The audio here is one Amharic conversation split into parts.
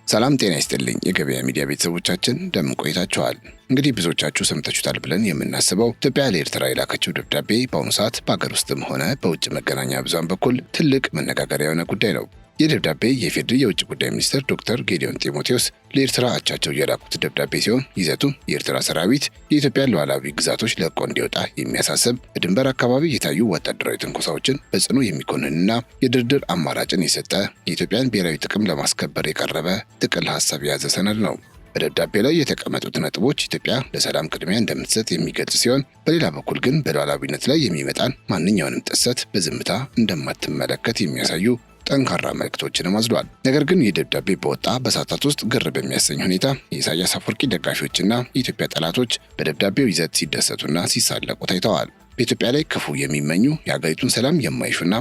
ሰላም ጤና ይስጥልኝ የገበያ ሚዲያ ቤተሰቦቻችን እንደምን ቆይታችኋል? እንግዲህ ብዙዎቻችሁ ሰምታችሁታል ብለን የምናስበው ኢትዮጵያ ለኤርትራ የላከችው ደብዳቤ በአሁኑ ሰዓት በአገር ውስጥም ሆነ በውጭ መገናኛ ብዙሃን በኩል ትልቅ መነጋገሪያ የሆነ ጉዳይ ነው። ይህ ደብዳቤ የፌዴሪ የውጭ ጉዳይ ሚኒስትር ዶክተር ጌዲዮን ጢሞቴዎስ ለኤርትራ አቻቸው የላኩት ደብዳቤ ሲሆን ይዘቱም የኤርትራ ሰራዊት የኢትዮጵያን ሉዓላዊ ግዛቶች ለቆ እንዲወጣ የሚያሳስብ፣ በድንበር አካባቢ የታዩ ወታደራዊ ትንኮሳዎችን በጽኑ የሚኮንንና የድርድር አማራጭን የሰጠ፣ የኢትዮጵያን ብሔራዊ ጥቅም ለማስከበር የቀረበ ጥቅል ሀሳብ የያዘ ሰነድ ነው። በደብዳቤ ላይ የተቀመጡት ነጥቦች ኢትዮጵያ ለሰላም ቅድሚያ እንደምትሰጥ የሚገልጽ ሲሆን፣ በሌላ በኩል ግን በሉዓላዊነት ላይ የሚመጣን ማንኛውንም ጥሰት በዝምታ እንደማትመለከት የሚያሳዩ ጠንካራ መልእክቶችንም አዝሏል። ነገር ግን ይህ ደብዳቤ በወጣ በሰዓታት ውስጥ ግር በሚያሰኝ ሁኔታ የኢሳያስ አፈወርቂ ደጋፊዎችና የኢትዮጵያ ጠላቶች በደብዳቤው ይዘት ሲደሰቱና ሲሳለቁ ታይተዋል። በኢትዮጵያ ላይ ክፉ የሚመኙ የሀገሪቱን ሰላም የማይሹና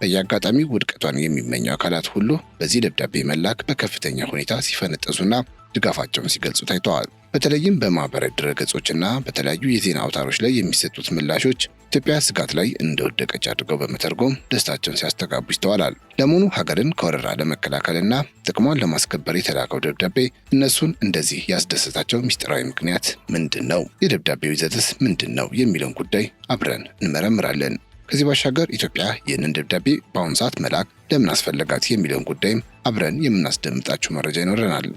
በየአጋጣሚው ውድቀቷን የሚመኙ አካላት ሁሉ በዚህ ደብዳቤ መላክ በከፍተኛ ሁኔታ ሲፈነጠሱና ድጋፋቸውን ሲገልጹ ታይተዋል። በተለይም በማህበራዊ ድረገጾችና በተለያዩ የዜና አውታሮች ላይ የሚሰጡት ምላሾች ኢትዮጵያ ስጋት ላይ እንደወደቀች አድርገው በመተርጎም ደስታቸውን ሲያስተጋቡ ይስተዋላል። ለመሆኑ ሀገርን ከወረራ ለመከላከልና ጥቅሟን ለማስከበር የተላከው ደብዳቤ እነሱን እንደዚህ ያስደሰታቸው ምስጢራዊ ምክንያት ምንድን ነው? የደብዳቤው ይዘትስ ምንድን ነው? የሚለውን ጉዳይ አብረን እንመረምራለን። ከዚህ ባሻገር ኢትዮጵያ ይህንን ደብዳቤ በአሁኑ ሰዓት መላክ ለምን አስፈለጋት የሚለውን ጉዳይም አብረን የምናስደምጣችሁ መረጃ ይኖረናል።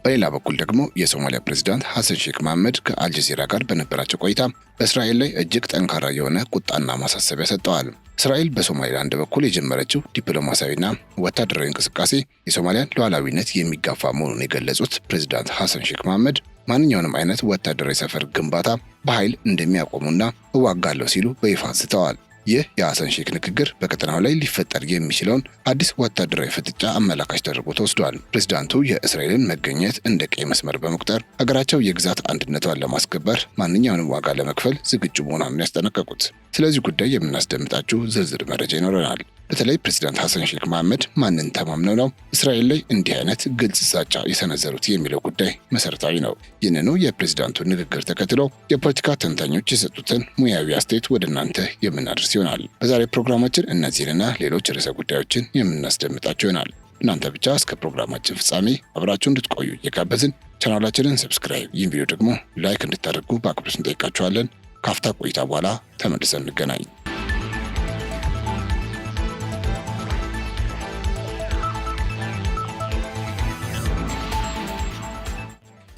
በሌላ በኩል ደግሞ የሶማሊያ ፕሬዝዳንት ሐሰን ሼክ መሐመድ ከአልጀዚራ ጋር በነበራቸው ቆይታ በእስራኤል ላይ እጅግ ጠንካራ የሆነ ቁጣና ማሳሰቢያ ሰጥተዋል። እስራኤል በሶማሊላንድ በኩል የጀመረችው ዲፕሎማሲያዊና ወታደራዊ እንቅስቃሴ የሶማሊያን ሉዓላዊነት የሚጋፋ መሆኑን የገለጹት ፕሬዝዳንት ሐሰን ሼክ መሐመድ ማንኛውንም አይነት ወታደራዊ ሰፈር ግንባታ በኃይል እንደሚያቆሙና እዋጋለሁ ሲሉ በይፋ አንስተዋል። ይህ የሐሰን ሼክ ንግግር በቀጠናው ላይ ሊፈጠር የሚችለውን አዲስ ወታደራዊ ፍጥጫ አመላካች ተደርጎ ተወስዷል። ፕሬዝዳንቱ የእስራኤልን መገኘት እንደ ቀይ መስመር በመቁጠር ሀገራቸው የግዛት አንድነቷን ለማስከበር ማንኛውንም ዋጋ ለመክፈል ዝግጁ መሆኗን ያስጠነቀቁት። ስለዚህ ጉዳይ የምናስደምጣችሁ ዝርዝር መረጃ ይኖረናል። በተለይ ፕሬዝዳንት ሐሰን ሼክ መሐመድ ማንን ተማምነው ነው እስራኤል ላይ እንዲህ አይነት ግልጽ ዛቻ የሰነዘሩት የሚለው ጉዳይ መሰረታዊ ነው። ይህንኑ የፕሬዝዳንቱን ንግግር ተከትሎ የፖለቲካ ተንታኞች የሰጡትን ሙያዊ አስተያየት ወደ እናንተ የምናደርስ ይሆናል። በዛሬ ፕሮግራማችን እነዚህንና ሌሎች ርዕሰ ጉዳዮችን የምናስደምጣቸው ይሆናል። እናንተ ብቻ እስከ ፕሮግራማችን ፍጻሜ አብራችሁ እንድትቆዩ እየጋበዝን ቻናላችንን ሰብስክራይብ፣ ይህን ቪዲዮ ደግሞ ላይክ እንድታደርጉ በአክብሮት እንጠይቃችኋለን። ካፍታ ቆይታ በኋላ ተመልሰን እንገናኝ።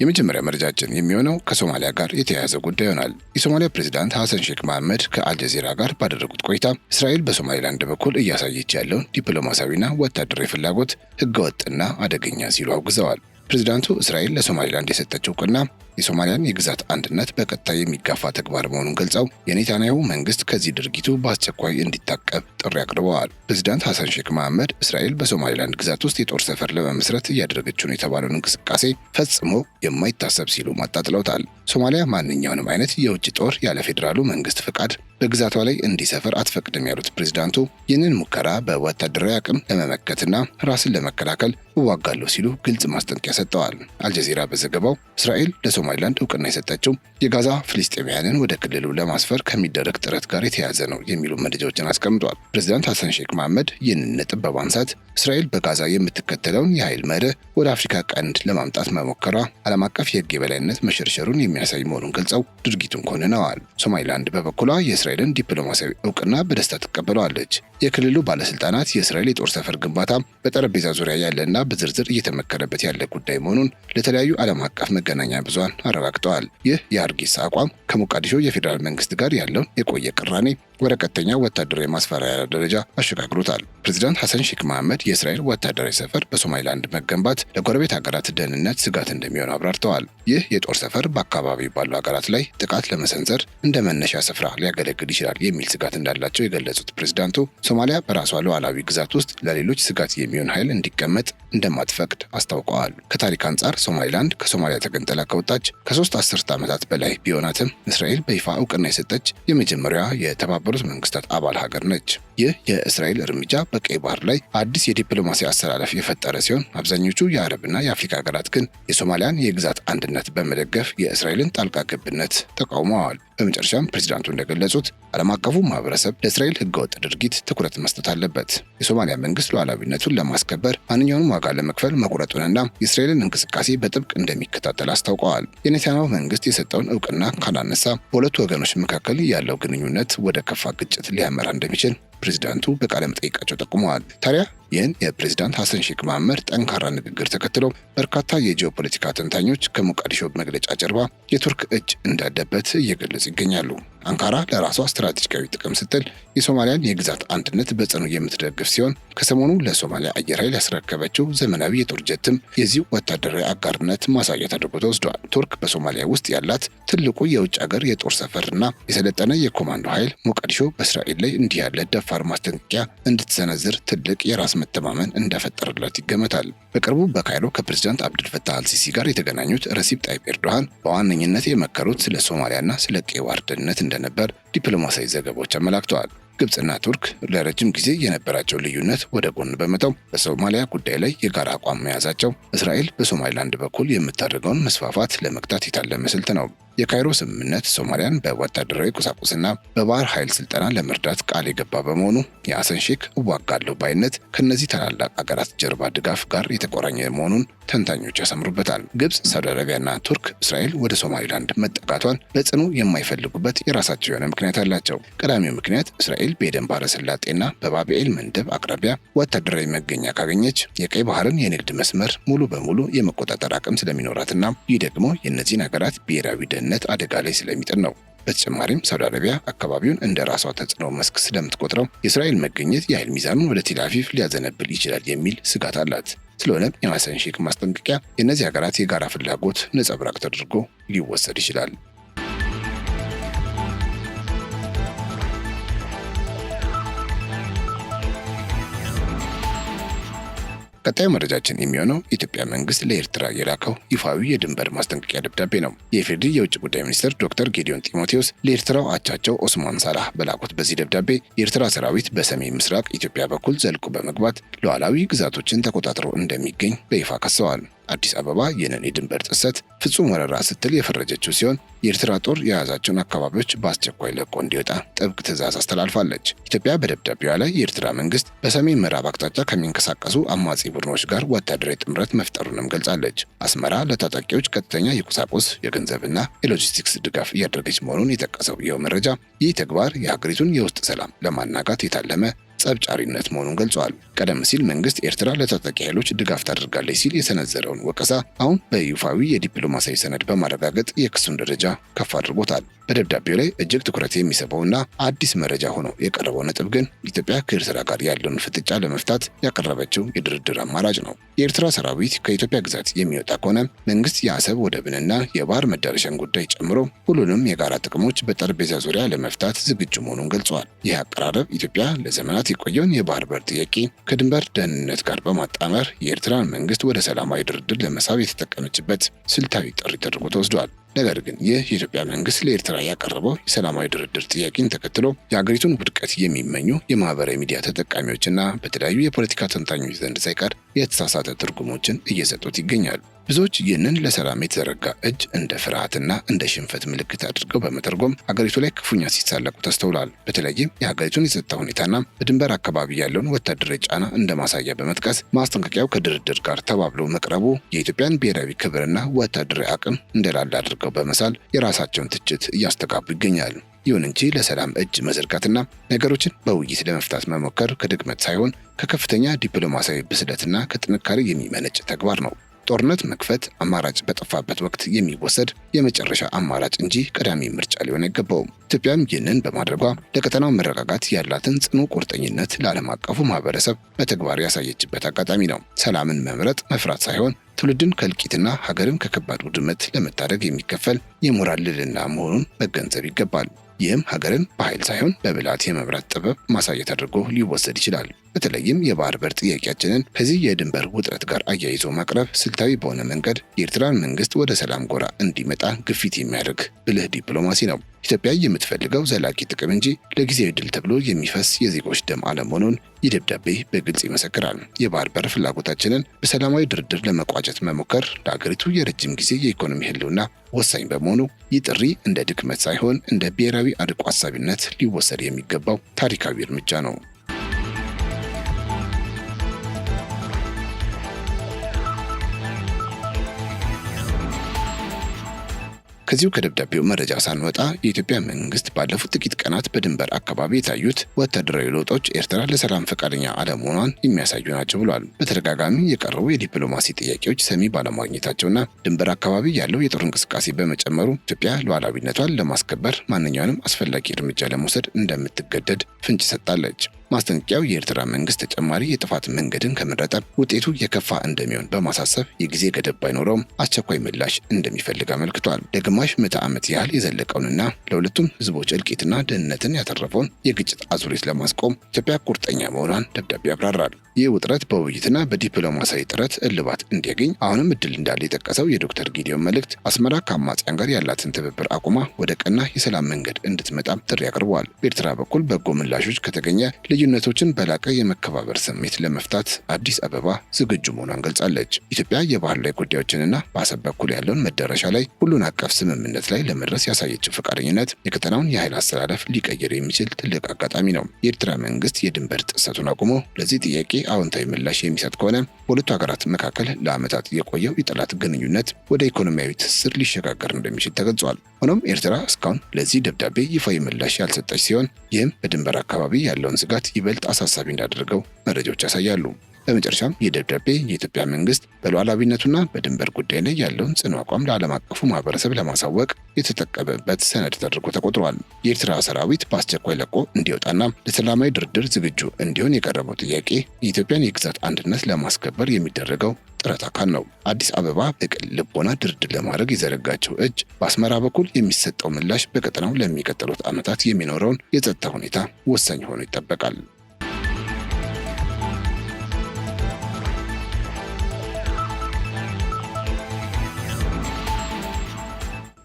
የመጀመሪያ መረጃችን የሚሆነው ከሶማሊያ ጋር የተያያዘ ጉዳይ ይሆናል። የሶማሊያ ፕሬዝዳንት ሐሰን ሼክ መሐመድ ከአልጀዚራ ጋር ባደረጉት ቆይታ እስራኤል በሶማሊላንድ በኩል እያሳየች ያለውን ዲፕሎማሲያዊና ወታደራዊ ፍላጎት ህገወጥና አደገኛ ሲሉ አውግዘዋል። ፕሬዝዳንቱ እስራኤል ለሶማሊላንድ የሰጠችው እውቅና የሶማሊያን የግዛት አንድነት በቀጥታ የሚጋፋ ተግባር መሆኑን ገልጸው የኔታንያሁ መንግስት ከዚህ ድርጊቱ በአስቸኳይ እንዲታቀብ ጥሪ አቅርበዋል። ፕሬዝዳንት ሐሰን ሼክ መሐመድ እስራኤል በሶማሊላንድ ግዛት ውስጥ የጦር ሰፈር ለመመስረት እያደረገችው ነው የተባለውን እንቅስቃሴ ፈጽሞ የማይታሰብ ሲሉ አጣጥለውታል። ሶማሊያ ማንኛውንም አይነት የውጭ ጦር ያለ ፌዴራሉ መንግስት ፍቃድ በግዛቷ ላይ እንዲሰፍር አትፈቅድም ያሉት ፕሬዝዳንቱ ይህንን ሙከራ በወታደራዊ አቅም ለመመከትና ራስን ለመከላከል እዋጋለሁ ሲሉ ግልጽ ማስጠንቀቂያ ሰጥተዋል። አልጀዚራ በዘገባው እስራኤል ለሶማሊላንድ እውቅና የሰጠችው የጋዛ ፍልስጤማውያንን ወደ ክልሉ ለማስፈር ከሚደረግ ጥረት ጋር የተያያዘ ነው የሚሉ መረጃዎችን አስቀምጧል። ፕሬዝዳንት ሐሰን ሼክ መሐመድ ይህንን ነጥብ በማንሳት እስራኤል በጋዛ የምትከተለውን የኃይል መርህ ወደ አፍሪካ ቀንድ ለማምጣት መሞከሯ ዓለም አቀፍ የህግ የበላይነት መሸርሸሩን የሚያሳይ መሆኑን ገልጸው ድርጊቱን ኮንነዋል። ሶማሊላንድ በበኩሏ የእስራኤልን ዲፕሎማሲያዊ እውቅና በደስታ ትቀበለዋለች። የክልሉ ባለስልጣናት የእስራኤል የጦር ሰፈር ግንባታ በጠረጴዛ ዙሪያ ያለና በዝርዝር እየተመከረበት ያለ ጉዳይ መሆኑን ለተለያዩ ዓለም አቀፍ መገናኛ ብዙሃን አረጋግጠዋል። ይህ የሀርጌሳ አቋም ከሞቃዲሾ የፌዴራል መንግስት ጋር ያለውን የቆየ ቅራኔ ወደ ቀጥተኛ ወታደራዊ ማስፈራሪያ ደረጃ አሸጋግሮታል። ፕሬዝዳንት ሐሰን ሼክ መሐመድ የእስራኤል ወታደራዊ ሰፈር በሶማሊላንድ መገንባት ለጎረቤት ሀገራት ደህንነት ስጋት እንደሚሆን አብራርተዋል። ይህ የጦር ሰፈር በአካባቢው ባሉ ሀገራት ላይ ጥቃት ለመሰንዘር እንደ መነሻ ስፍራ ሊያገለግል ይችላል የሚል ስጋት እንዳላቸው የገለጹት ፕሬዝዳንቱ ሶማሊያ በራሷ ሉዓላዊ ግዛት ውስጥ ለሌሎች ስጋት የሚሆን ኃይል እንዲቀመጥ እንደማትፈቅድ አስታውቀዋል። ከታሪክ አንጻር ሶማሊላንድ ከሶማሊያ ተገንጥላ ከወጣች ከ3 አስርት ዓመታት በላይ ቢሆናትም እስራኤል በይፋ እውቅና የሰጠች የመጀመሪያዋ የተባበሩት መንግስታት አባል ሀገር ነች። ይህ የእስራኤል እርምጃ በቀይ ባህር ላይ አዲስ የዲፕሎማሲ አሰላለፍ የፈጠረ ሲሆን አብዛኞቹ የአረብና የአፍሪካ ሀገራት ግን የሶማሊያን የግዛት አንድነት በመደገፍ የእስራኤልን ጣልቃ ገብነት ተቃውመዋል። በመጨረሻም ፕሬዚዳንቱ እንደገለጹት ዓለም አቀፉ ማህበረሰብ ለእስራኤል ህገወጥ ድርጊት ትኩረት መስጠት አለበት። የሶማሊያ መንግስት ሉዓላዊነቱን ለማስከበር ማንኛውንም ዋጋ ለመክፈል መቁረጡንና የእስራኤልን እንቅስቃሴ በጥብቅ እንደሚከታተል አስታውቀዋል። የኔታንያሁ መንግስት የሰጠውን እውቅና ካላነሳ በሁለቱ ወገኖች መካከል ያለው ግንኙነት ወደ ከፋ ግጭት ሊያመራ እንደሚችል ፕሬዚዳንቱ በቃለ መጠይቃቸው ጠቁመዋል። ታዲያ ይህን የፕሬዚዳንት ሐሰን ሼክ መሐመድ ጠንካራ ንግግር ተከትሎ በርካታ የጂኦፖለቲካ ተንታኞች ከሞቃዲሾ መግለጫ ጀርባ የቱርክ እጅ እንዳለበት እየገለጹ ይገኛሉ። አንካራ ለራሷ ስትራቴጂካዊ ጥቅም ስትል የሶማሊያን የግዛት አንድነት በጽኑ የምትደግፍ ሲሆን ከሰሞኑ ለሶማሊያ አየር ኃይል ያስረከበችው ዘመናዊ የጦር ጀትም የዚሁ ወታደራዊ አጋርነት ማሳያ ተደርጎ ተወስዷል። ቱርክ በሶማሊያ ውስጥ ያላት ትልቁ የውጭ ሀገር የጦር ሰፈርና የሰለጠነ የኮማንዶ ኃይል ሞቃዲሾ በእስራኤል ላይ እንዲህ ያለ ደፋር ማስጠንቀቂያ እንድትሰነዝር ትልቅ የራስ መተማመን እንደፈጠረላት ይገመታል። በቅርቡ በካይሮ ከፕሬዚዳንት አብዱልፈታህ አልሲሲ ጋር የተገናኙት ረሲፕ ጣይብ ኤርዶሃን በዋነኝነት የመከሩት ስለ ሶማሊያና ስለ ቀይ ባህር ደህንነት እንደነበር ዲፕሎማሲያዊ ዘገባዎች አመላክተዋል። ግብጽና ቱርክ ለረጅም ጊዜ የነበራቸው ልዩነት ወደ ጎን በመተው በሶማሊያ ጉዳይ ላይ የጋራ አቋም መያዛቸው እስራኤል በሶማሊላንድ በኩል የምታደርገውን መስፋፋት ለመግታት የታለመ ስልት ነው። የካይሮ ስምምነት ሶማሊያን በወታደራዊ ቁሳቁስና በባህር ኃይል ስልጠና ለመርዳት ቃል የገባ በመሆኑ የሐሰን ሼክ እዋጋለሁ ባይነት ከነዚህ ታላላቅ አገራት ጀርባ ድጋፍ ጋር የተቆራኘ መሆኑን ተንታኞች ያሰምሩበታል። ግብጽ፣ ሳውዲ አረቢያና ቱርክ እስራኤል ወደ ሶማሊላንድ መጠጋቷን በጽኑ የማይፈልጉበት የራሳቸው የሆነ ምክንያት አላቸው። ቀዳሚው ምክንያት እስራኤል በኤደን ባህረ ሰላጤና በባቢኤል መንደብ አቅራቢያ ወታደራዊ መገኛ ካገኘች የቀይ ባህርን የንግድ መስመር ሙሉ በሙሉ የመቆጣጠር አቅም ስለሚኖራትና ይህ ደግሞ የእነዚህን ሀገራት ብሔራዊ ደህንነት አደጋ ላይ ስለሚጥል ነው። በተጨማሪም ሳውዲ አረቢያ አካባቢውን እንደ ራሷ ተጽዕኖ መስክ ስለምትቆጥረው የእስራኤል መገኘት የኃይል ሚዛኑን ወደ ቴል አቪቭ ሊያዘነብል ይችላል የሚል ስጋት አላት። ስለሆነም የሐሰን ሼክ ማስጠንቀቂያ የእነዚህ ሀገራት የጋራ ፍላጎት ነጸብራቅ ተደርጎ ሊወሰድ ይችላል። ቀጣዩ መረጃችን የሚሆነው የኢትዮጵያ መንግስት ለኤርትራ የላከው ይፋዊ የድንበር ማስጠንቀቂያ ደብዳቤ ነው። የኢፌዴሪ የውጭ ጉዳይ ሚኒስትር ዶክተር ጌዲዮን ጢሞቴዎስ ለኤርትራው አቻቸው ኦስማን ሳላህ በላኩት በዚህ ደብዳቤ የኤርትራ ሰራዊት በሰሜን ምስራቅ ኢትዮጵያ በኩል ዘልቆ በመግባት ሉዓላዊ ግዛቶችን ተቆጣጥሮ እንደሚገኝ በይፋ ከሰዋል። አዲስ አበባ ይህንን የድንበር ጥሰት ፍጹም ወረራ ስትል የፈረጀችው ሲሆን የኤርትራ ጦር የያዛቸውን አካባቢዎች በአስቸኳይ ለቆ እንዲወጣ ጥብቅ ትዕዛዝ አስተላልፋለች። ኢትዮጵያ በደብዳቤዋ ላይ የኤርትራ መንግስት በሰሜን ምዕራብ አቅጣጫ ከሚንቀሳቀሱ አማጺ ቡድኖች ጋር ወታደራዊ ጥምረት መፍጠሩንም ገልጻለች። አስመራ ለታጣቂዎች ቀጥተኛ የቁሳቁስ የገንዘብና የሎጂስቲክስ ድጋፍ እያደረገች መሆኑን የጠቀሰው ይኸው መረጃ ይህ ተግባር የሀገሪቱን የውስጥ ሰላም ለማናጋት የታለመ ጸብጫሪነት መሆኑን ገልጿል። ቀደም ሲል መንግስት ኤርትራ ለታጣቂ ኃይሎች ድጋፍ ታደርጋለች ሲል የሰነዘረውን ወቀሳ አሁን በይፋዊ የዲፕሎማሲያዊ ሰነድ በማረጋገጥ የክሱን ደረጃ ከፍ አድርጎታል። በደብዳቤው ላይ እጅግ ትኩረት የሚስበውና አዲስ መረጃ ሆኖ የቀረበው ነጥብ ግን ኢትዮጵያ ከኤርትራ ጋር ያለውን ፍጥጫ ለመፍታት ያቀረበችው የድርድር አማራጭ ነው። የኤርትራ ሰራዊት ከኢትዮጵያ ግዛት የሚወጣ ከሆነ መንግስት የአሰብ ወደብንና የባህር መዳረሻን ጉዳይ ጨምሮ ሁሉንም የጋራ ጥቅሞች በጠረጴዛ ዙሪያ ለመፍታት ዝግጁ መሆኑን ገልጿል። ይህ አቀራረብ ኢትዮጵያ ለዘመናት የቆየውን የባህር በር ጥያቄ ከድንበር ደህንነት ጋር በማጣመር የኤርትራን መንግስት ወደ ሰላማዊ ድርድር ለመሳብ የተጠቀመችበት ስልታዊ ጥሪ ተደርጎ ተወስዷል። ነገር ግን ይህ የኢትዮጵያ መንግስት ለኤርትራ ያቀረበው የሰላማዊ ድርድር ጥያቄን ተከትሎ የሀገሪቱን ውድቀት የሚመኙ የማህበራዊ ሚዲያ ተጠቃሚዎችና በተለያዩ የፖለቲካ ተንታኞች ዘንድ ሳይቀር የተሳሳተ ትርጉሞችን እየሰጡት ይገኛሉ። ብዙዎች ይህንን ለሰላም የተዘረጋ እጅ እንደ ፍርሃትና እንደ ሽንፈት ምልክት አድርገው በመተርጎም ሀገሪቱ ላይ ክፉኛ ሲሳለቁ ተስተውሏል። በተለይም የሀገሪቱን የጸጥታ ሁኔታና በድንበር አካባቢ ያለውን ወታደራዊ ጫና እንደ ማሳያ በመጥቀስ ማስጠንቀቂያው ከድርድር ጋር ተባብሎ መቅረቡ የኢትዮጵያን ብሔራዊ ክብርና ወታደራዊ አቅም እንደላለ አድርገው በመሳል የራሳቸውን ትችት እያስተጋቡ ይገኛሉ። ይሁን እንጂ ለሰላም እጅ መዘርጋትና ነገሮችን በውይይት ለመፍታት መሞከር ከድክመት ሳይሆን ከከፍተኛ ዲፕሎማሲያዊ ብስለትና ከጥንካሬ የሚመነጭ ተግባር ነው። ጦርነት መክፈት አማራጭ በጠፋበት ወቅት የሚወሰድ የመጨረሻ አማራጭ እንጂ ቀዳሚ ምርጫ ሊሆን አይገባውም። ኢትዮጵያም ይህንን በማድረጓ ለቀጠናው መረጋጋት ያላትን ጽኑ ቁርጠኝነት ለዓለም አቀፉ ማህበረሰብ በተግባር ያሳየችበት አጋጣሚ ነው። ሰላምን መምረጥ መፍራት ሳይሆን ትውልድን ከእልቂትና ሀገርን ከከባድ ውድመት ለመታደግ የሚከፈል የሞራል ልዕልና መሆኑን መገንዘብ ይገባል። ይህም ሀገርን በኃይል ሳይሆን በብልሃት የመምራት ጥበብ ማሳየት አድርጎ ሊወሰድ ይችላል። በተለይም የባህር በር ጥያቄያችንን ከዚህ የድንበር ውጥረት ጋር አያይዞ ማቅረብ ስልታዊ በሆነ መንገድ የኤርትራን መንግስት ወደ ሰላም ጎራ እንዲመጣ ግፊት የሚያደርግ ብልህ ዲፕሎማሲ ነው። ኢትዮጵያ የምትፈልገው ዘላቂ ጥቅም እንጂ ለጊዜያዊ ድል ተብሎ የሚፈስ የዜጎች ደም አለመሆኑን ይህ ደብዳቤ በግልጽ ይመሰክራል። የባህር በር ፍላጎታችንን በሰላማዊ ድርድር ለመቋጨት መሞከር ለሀገሪቱ የረጅም ጊዜ የኢኮኖሚ ህልውና ወሳኝ በመሆኑ ይህ ጥሪ እንደ ድክመት ሳይሆን እንደ ብሔራዊ አርቆ አሳቢነት ሊወሰድ የሚገባው ታሪካዊ እርምጃ ነው። ከዚሁ ከደብዳቤው መረጃ ሳንወጣ የኢትዮጵያ መንግስት ባለፉት ጥቂት ቀናት በድንበር አካባቢ የታዩት ወታደራዊ ለውጦች ኤርትራ ለሰላም ፈቃደኛ አለመሆኗን የሚያሳዩ ናቸው ብሏል። በተደጋጋሚ የቀረቡ የዲፕሎማሲ ጥያቄዎች ሰሚ ባለማግኘታቸውና ድንበር አካባቢ ያለው የጦር እንቅስቃሴ በመጨመሩ ኢትዮጵያ ሉዓላዊነቷን ለማስከበር ማንኛውንም አስፈላጊ እርምጃ ለመውሰድ እንደምትገደድ ፍንጭ ሰጥታለች። ማስጠንቀቂያው የኤርትራ መንግስት ተጨማሪ የጥፋት መንገድን ከመረጠ ውጤቱ የከፋ እንደሚሆን በማሳሰብ የጊዜ ገደብ ባይኖረውም አስቸኳይ ምላሽ እንደሚፈልግ አመልክቷል። ለግማሽ ምዕተ ዓመት ያህል የዘለቀውንና ለሁለቱም ህዝቦች እልቂትና ደህንነትን ያተረፈውን የግጭት አዙሪት ለማስቆም ኢትዮጵያ ቁርጠኛ መሆኗን ደብዳቤ ያብራራል። ይህ ውጥረት በውይይትና በዲፕሎማሲያዊ ጥረት እልባት እንዲያገኝ አሁንም እድል እንዳለ የጠቀሰው የዶክተር ጌዲዮን መልእክት አስመራ ከአማጽያን ጋር ያላትን ትብብር አቁማ ወደ ቀና የሰላም መንገድ እንድትመጣም ጥሪ አቅርበዋል። በኤርትራ በኩል በጎ ምላሾች ከተገኘ ልዩነቶችን በላቀ የመከባበር ስሜት ለመፍታት አዲስ አበባ ዝግጁ መሆኗን ገልጻለች። ኢትዮጵያ የባህር ላይ ጉዳዮችንና በአሰብ በኩል ያለውን መዳረሻ ላይ ሁሉን አቀፍ ስምምነት ላይ ለመድረስ ያሳየችው ፈቃደኝነት የቀጠናውን የኃይል አስተላለፍ ሊቀይር የሚችል ትልቅ አጋጣሚ ነው። የኤርትራ መንግስት የድንበር ጥሰቱን አቁሞ ለዚህ ጥያቄ አዎንታዊ ምላሽ የሚሰጥ ከሆነ በሁለቱ ሀገራት መካከል ለዓመታት የቆየው የጠላት ግንኙነት ወደ ኢኮኖሚያዊ ትስስር ሊሸጋገር እንደሚችል ተገልጿል። ሆኖም ኤርትራ እስካሁን ለዚህ ደብዳቤ ይፋዊ ምላሽ ያልሰጠች ሲሆን ይህም በድንበር አካባቢ ያለውን ስጋት ይበልጥ አሳሳቢ እንዳደረገው መረጃዎች ያሳያሉ። በመጨረሻም ይህ ደብዳቤ የኢትዮጵያ መንግስት በሉዓላዊነቱና በድንበር ጉዳይ ላይ ያለውን ጽኑ አቋም ለዓለም አቀፉ ማህበረሰብ ለማሳወቅ የተጠቀመበት ሰነድ ተደርጎ ተቆጥሯል። የኤርትራ ሰራዊት በአስቸኳይ ለቆ እንዲወጣና ለሰላማዊ ድርድር ዝግጁ እንዲሆን የቀረበው ጥያቄ የኢትዮጵያን የግዛት አንድነት ለማስከበር የሚደረገው ጥረት አካል ነው። አዲስ አበባ በቅን ልቦና ድርድር ለማድረግ የዘረጋቸው እጅ በአስመራ በኩል የሚሰጠው ምላሽ በቀጠናው ለሚቀጥሉት ዓመታት የሚኖረውን የጸጥታ ሁኔታ ወሳኝ ሆኖ ይጠበቃል።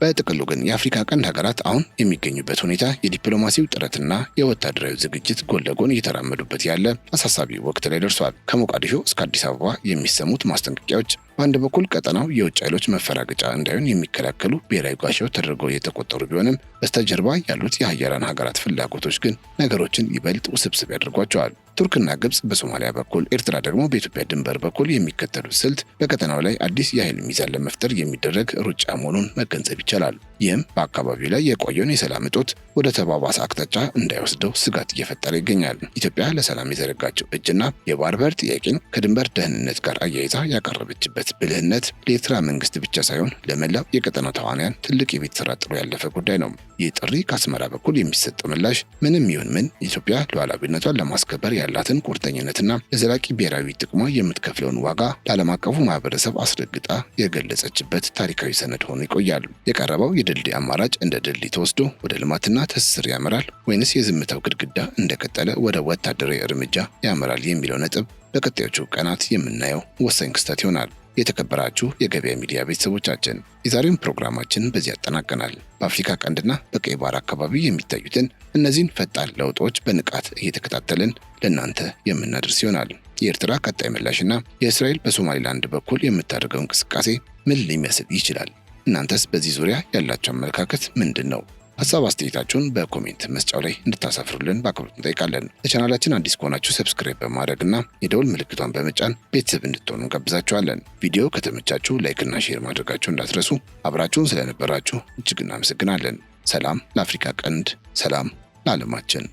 በጥቅሉ ግን የአፍሪካ ቀንድ ሀገራት አሁን የሚገኙበት ሁኔታ የዲፕሎማሲው ጥረትና የወታደራዊ ዝግጅት ጎን ለጎን እየተራመዱበት ያለ አሳሳቢ ወቅት ላይ ደርሷል። ከሞቃዲሾ እስከ አዲስ አበባ የሚሰሙት ማስጠንቀቂያዎች በአንድ በኩል ቀጠናው የውጭ ኃይሎች መፈራገጫ እንዳይሆን የሚከላከሉ ብሔራዊ ጋሻዎች ተደርገው የተቆጠሩ ቢሆንም በስተጀርባ ያሉት የሀያላን ሀገራት ፍላጎቶች ግን ነገሮችን ይበልጥ ውስብስብ ያደርጓቸዋል። ቱርክና ግብጽ በሶማሊያ በኩል፣ ኤርትራ ደግሞ በኢትዮጵያ ድንበር በኩል የሚከተሉት ስልት በቀጠናው ላይ አዲስ የኃይል ሚዛን ለመፍጠር የሚደረግ ሩጫ መሆኑን መገንዘብ ይቻላል። ይህም በአካባቢው ላይ የቆየውን የሰላም እጦት ወደ ተባባሰ አቅጣጫ እንዳይወስደው ስጋት እየፈጠረ ይገኛል። ኢትዮጵያ ለሰላም የዘረጋቸው እጅና የባህር በር ጥያቄን ከድንበር ደህንነት ጋር አያይዛ ያቀረበችበት ብልህነት ለኤርትራ መንግስት ብቻ ሳይሆን ለመላው የቀጠናው ተዋንያን ትልቅ የቤት ስራ ጥሎ ያለፈ ጉዳይ ነው። ይህ ጥሪ ከአስመራ በኩል የሚሰጠው ምላሽ ምንም ይሁን ምን ኢትዮጵያ ሉዓላዊነቷን ለማስከበር ያላትን ቁርጠኝነትና ለዘላቂ ብሔራዊ ጥቅሟ የምትከፍለውን ዋጋ ለዓለም አቀፉ ማህበረሰብ አስረግጣ የገለጸችበት ታሪካዊ ሰነድ ሆኖ ይቆያል። የቀረበው የድልድይ አማራጭ እንደ ድልድይ ተወስዶ ወደ ልማትና ትስስር ያመራል ወይንስ የዝምታው ግድግዳ እንደቀጠለ ወደ ወታደራዊ እርምጃ ያመራል የሚለው ነጥብ በቀጣዮቹ ቀናት የምናየው ወሳኝ ክስተት ይሆናል። የተከበራችሁ የገበያ ሚዲያ ቤተሰቦቻችን የዛሬውን ፕሮግራማችን በዚህ ያጠናቀናል። በአፍሪካ ቀንድና በቀይ ባህር አካባቢ የሚታዩትን እነዚህን ፈጣን ለውጦች በንቃት እየተከታተልን ለእናንተ የምናደርስ ይሆናል። የኤርትራ ቀጣይ ምላሽና የእስራኤል በሶማሊላንድ በኩል የምታደርገው እንቅስቃሴ ምን ሊመስል ይችላል? እናንተስ በዚህ ዙሪያ ያላችሁ አመለካከት ምንድን ነው? ሀሳብ አስተያየታችሁን በኮሜንት መስጫው ላይ እንድታሰፍሩልን በአክብሮት እንጠይቃለን። ለቻናላችን አዲስ ከሆናችሁ ሰብስክራይብ በማድረግና የደውል ምልክቷን በመጫን ቤተሰብ እንድትሆኑ እንጋብዛችኋለን። ቪዲዮ ከተመቻችሁ ላይክና ሼር ማድረጋችሁ እንዳትረሱ። አብራችሁን ስለነበራችሁ እጅግ እናመሰግናለን። ሰላም ለአፍሪካ ቀንድ፣ ሰላም ለዓለማችን።